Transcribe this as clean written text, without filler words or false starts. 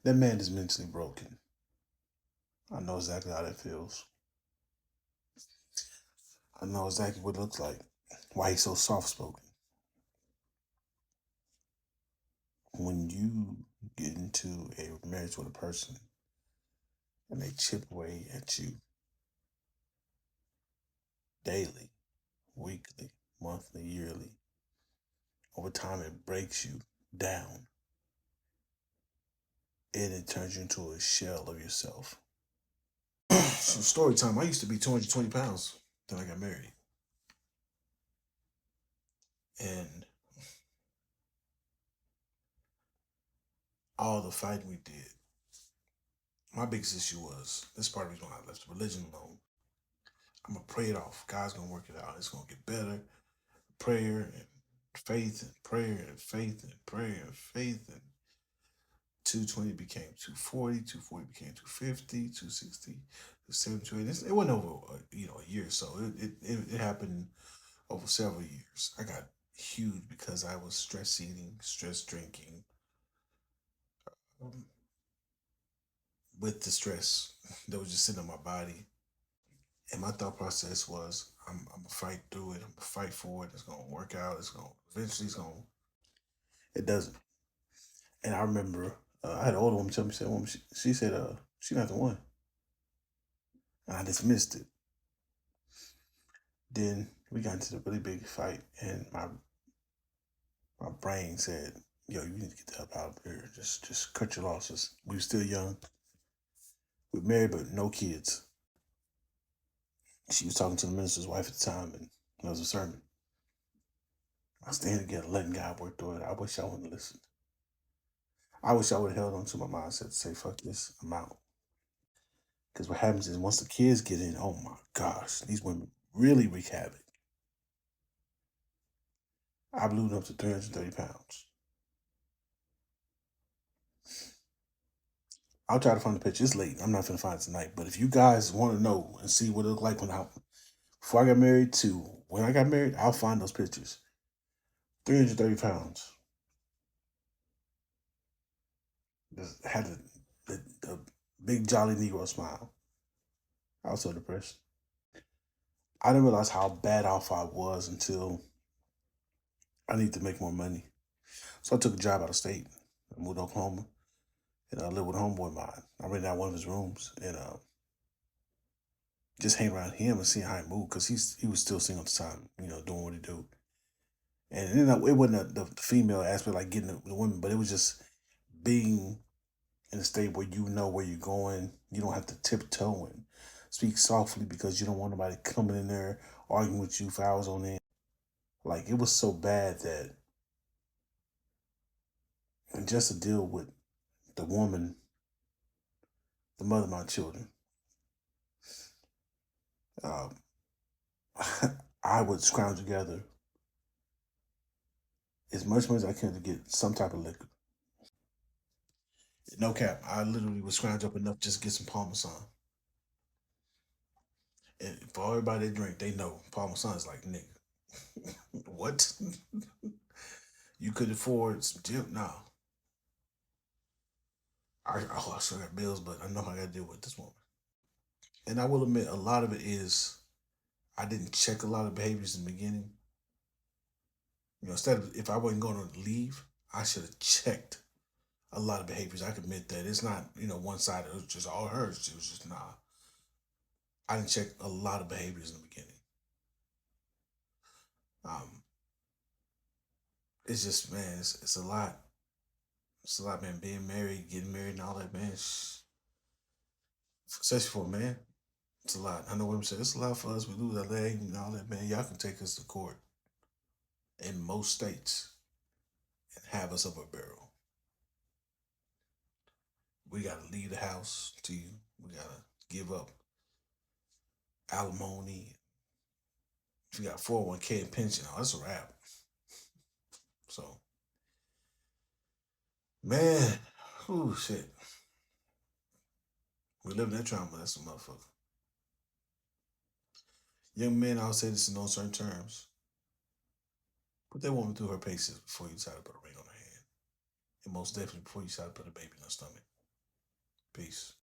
That man is mentally broken. I know exactly how that feels. I know exactly what it looks like. Why he's so soft spoken. When you get into a marriage with a person and they chip away at you daily, weekly, monthly, yearly, over time it breaks you down and it turns you into a shell of yourself. So story time. I used to be 220 pounds till I got married. And all the fighting we did, my biggest issue was this part of the reason why I left the religion alone. I'm gonna pray it off. God's gonna work it out. It's gonna get better. Prayer and faith and prayer and faith and prayer and faith and 220 became 240, 240 became 250, 260, 270. It wasn't over a year or so. It happened over several years. I got huge because I was stress eating, stress drinking, um, with the stress that was just sitting on my body. And my thought process was, I'm gonna fight through it. I'm gonna fight for it. It's gonna work out. It's gonna eventually. It's gonna. It doesn't. And I remember I had an older woman tell me, she said, she not the one. And I dismissed it. Then we got into the really big fight, and my brain said, "Yo, you need to get the hell out of here. Just cut your losses." We were still young. We were married, but no kids. She was talking to the minister's wife at the time, and there was a sermon. I was staying together, letting God work through it. I wish I wouldn't have listened. I wish I would have held on to my mindset to say, "Fuck this, I'm out." Because what happens is once the kids get in, oh my gosh, these women really wreak havoc. I blew up to 330 pounds. I'll try to find the picture. It's late. I'm not gonna find it tonight. But if you guys want to know and see what it looked like before I got married to when I got married, I'll find those pictures. 330 pounds. Just had the big jolly Negro smile. I was so depressed. I didn't realize how bad off I was until I need to make more money. So I took a job out of state. I moved to Oklahoma and I lived with a homeboy of mine. I rented out one of his rooms and just hang around him and see how he moved because he was still single at the time, doing what he do. And it wasn't the female aspect like getting the women, but it was just being in a state where you know where you're going. You don't have to tiptoe and speak softly because you don't want nobody coming in there arguing with you for hours on end. Like it was so bad that, and just to deal with the woman, the mother of my children, um, I would scrounge together as much money as I can to get some type of liquor. No cap, I literally would scrounge up enough just to get some Parmesan. And for everybody that drink, they know Parmesan is like nigga. What? You could afford some gym? No. I still got bills, but I know I got to deal with this woman. And I will admit, a lot of it is I didn't check a lot of behaviors in the beginning. Instead of if I wasn't going to leave, I should have checked a lot of behaviors. I can admit that it's not one side. It was just all hers. It was just nah. I didn't check a lot of behaviors in the beginning. Um, it's just man, it's a lot. It's a lot, man. Being married, getting married, and all that, man. Especially for a man, it's a lot. I know women say it's a lot for us. We lose our leg and all that, man. Y'all can take us to court in most states and have us up a barrel. We gotta leave the house to you. We gotta give up alimony. If you got 401k and pension, oh, that's a wrap. So, man, oh shit. We live in that trauma. That's a motherfucker. Young men, I'll say this in no certain terms. Put that woman through her paces before you decide to put a ring on her hand. And most definitely before you decide to put a baby in her stomach. Peace.